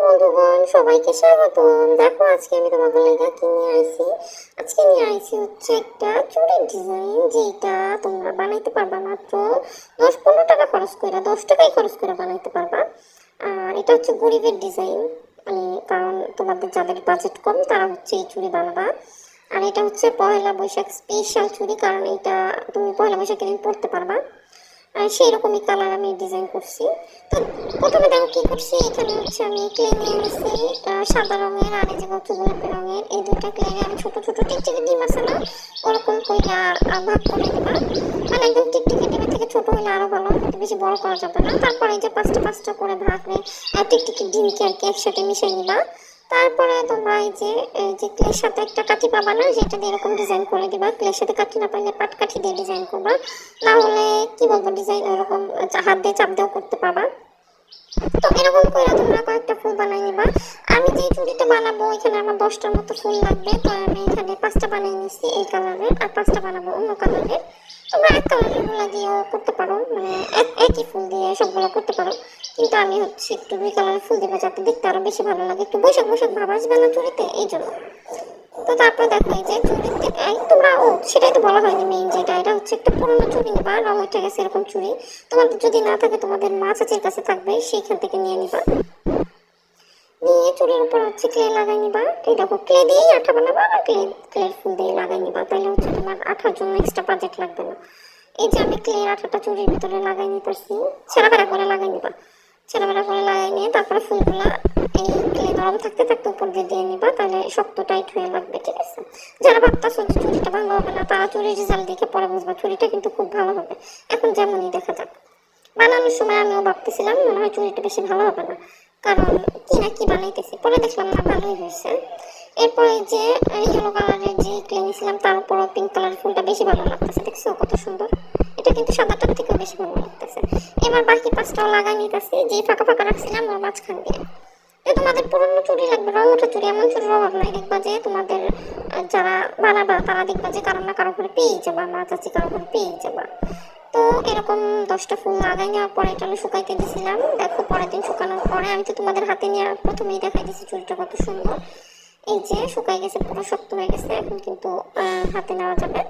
বন্ধুগণ, সবাইকে স্বাগতম। দেখো, আজকে আমি তোমাদের লেগে কি নিয়ে আইছি। আজকে নিয়ে আইছি হচ্ছে একটা চুড়ির ডিজাইন, যেটা তোমরা বানাইতে পারবা মাত্র 10-15 টাকা খরচ করে, 10 টাকাই খরচ করে বানাইতে পারবা। আর এটা হচ্ছে গরিবের ডিজাইন, মানে কারণ তোমাদের যাদের বাজেট কম তারা হচ্ছে এই চুড়ি বানাবা। আর এটা হচ্ছে পয়লা বৈশাখ স্পেশাল চুড়ি, কারণ এটা তুমি পয়লা বৈশাখের দিন পরতে পারবা। আর সেই রকমই কালার আমি ডিজাইন করছি। তো প্রথমে দেখো কি করছি, এখানে হচ্ছে আমি ক্লে নিয়ে নিছি সাদা রঙের, আর এই যে হচ্ছে গোলাপি রঙের। এই দুইটা ক্লে আমি ছোট ছোট টিকটিকি ডিম আছে না, ওরকম কইরা ভাগ করে দিবা। মানে একদম টিকটিকি ডিমের থেকে ছোট হলে আরো ভালো, কিন্তু বেশি বড় করা যাবে না। তারপরে এই যে পাঁচটা পাঁচটা করে ভাগে টিকটিকি ডিমকে আর কি একসাথে মিশিয়ে নিবা। তারপরে তোমরা এই যে ক্লের সাথে একটা কাঠি পাবা না, যেটা দিয়ে এরকম ডিজাইন করে দিবা। ক্লের সাথে কাঠি না পাইলে পাট কাঠি দিয়ে ডিজাইন করবা, না হলে কি বলবো ডিজাইন ওরকম হাত দিয়ে চাপ দিয়েও করতে পারবা। তো এরকম করে তোমরা কয়েকটা ফুল বানাই নিবা। আমি যে চুড়িটা বানাবো এখানে আমার 10টার মতো ফুল লাগবে, তো আমি এখানে 5টা বানিয়ে নিচ্ছি এই কালারের, আর 5টা বানাবো অন্য কালারের। তোমরা এক কালারের গুলা দিয়েও করতে পারো, মানে একই ফুল দিয়ে সবগুলো করতে পারো, কিন্তু আমি হচ্ছে একটু 2 কালারের ফুল দিবে যাতে দেখতে আরো বেশি ভালো লাগে, একটু বৈশাখ বৈশাখ ভাব আসবে না চুড়িতে, এই জন্য। তো তারপরে দেখো এই যে চুড়িতে তোমরা সেটাই তো বলা হয়নি মেইন, যেটা এটা হচ্ছে একটা পুরোনো চুড়ি নিবা, রং উঠে গেছে এরকম চুড়ি। তোমাদের যদি না থাকে তোমাদের মা চাচির কাছে থাকবে, সেইখান থেকে নিয়ে নিবা। নিয়ে চুড়ির উপর হচ্ছে ক্লে লাগাই নিবা। এই দেখো ক্লে দিয়েই আঠা বানাবা, আর ক্লের ফুল দিয়ে লাগাই নিবা, তাহলে হচ্ছে তোমার আঠার জন্য এক্সট্রা বাজেট লাগবে না। এই যে আমি ক্লের আঠাটা চুড়ির ভিতরে লাগাই নিতেছি, ছেঁড়া করে লাগাই নিবা। ছেঁড়া করে লাগাই নিয়ে তারপরে ফুলগুলা এই ক্লে নরম থাকতে থাকতে উপর দিয়ে দিয়ে নিবা, তাহলে শক্ত টাইট হয়ে লাগবে, ঠিক আছে। যারা ভাবতেছো যে চুড়িটা ভালো হবে না, তারা চুড়ির রেজাল্ট দেখে পরে বুঝবা চুড়িটা কিন্তু খুব ভালো হবে। এখন যেমনই দেখা যাক, বানানোর সময় আমিও ভাবতেছিলাম মনে হয় চুড়িটা বেশি ভালো হবে না, কারণ কি না কি বানাইতেছি, পরে দেখলাম না ভালোই হয়েছে। এরপরে যে ইয়েলো কালারের যে ক্লে নিয়েছিলাম তার উপরও পিঙ্ক কালারের ফুলটা বেশি ভালো লাগতেছে, দেখছো কত সুন্দর। এটা কিন্তু সাদাটার থেকেও বেশি ভালো লাগতেছে। এবার বাকি 5টাও লাগাই নিতেছি, যে ফাঁকা ফাঁকা রাখছিলাম ওর মাঝখান দিয়ে। তোমাদের পুরনো চুড়ি লাগবে, রং ওঠা চুড়ি, এমন চুড়ির অভাব নাই। দেখবা যে তোমাদের যারা বানাবা তারা দেখবা যে কারো না কারো করে পেয়ে যাবা, মা চাচি কারো করে পেয়ে যাবা। তো এরকম 10টা ফুল লাগাই নেওয়ার পরে এটা আমি শুকাইতে দিয়েছিলাম। দেখো পরের দিন শুকানোর পরে আমি তো তোমাদের হাতে নিয়ে প্রথমেই দেখাই দিয়েছি চুড়িটা কত সুন্দর। এই যে শুকাই গেছে, পুরো শক্ত হয়ে গেছে, এখন কিন্তু হাতে নেওয়া যাবে।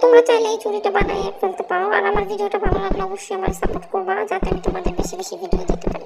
তোমরা চাইলে এই চুড়িটা বানিয়ে ফেলতে পারো। আর আমার ভিডিওটা ভালো লাগলে অবশ্যই আমার সাপোর্ট করবা, যাতে আমি তোমাদের বেশি বেশি ভিডিও দিতে পারি।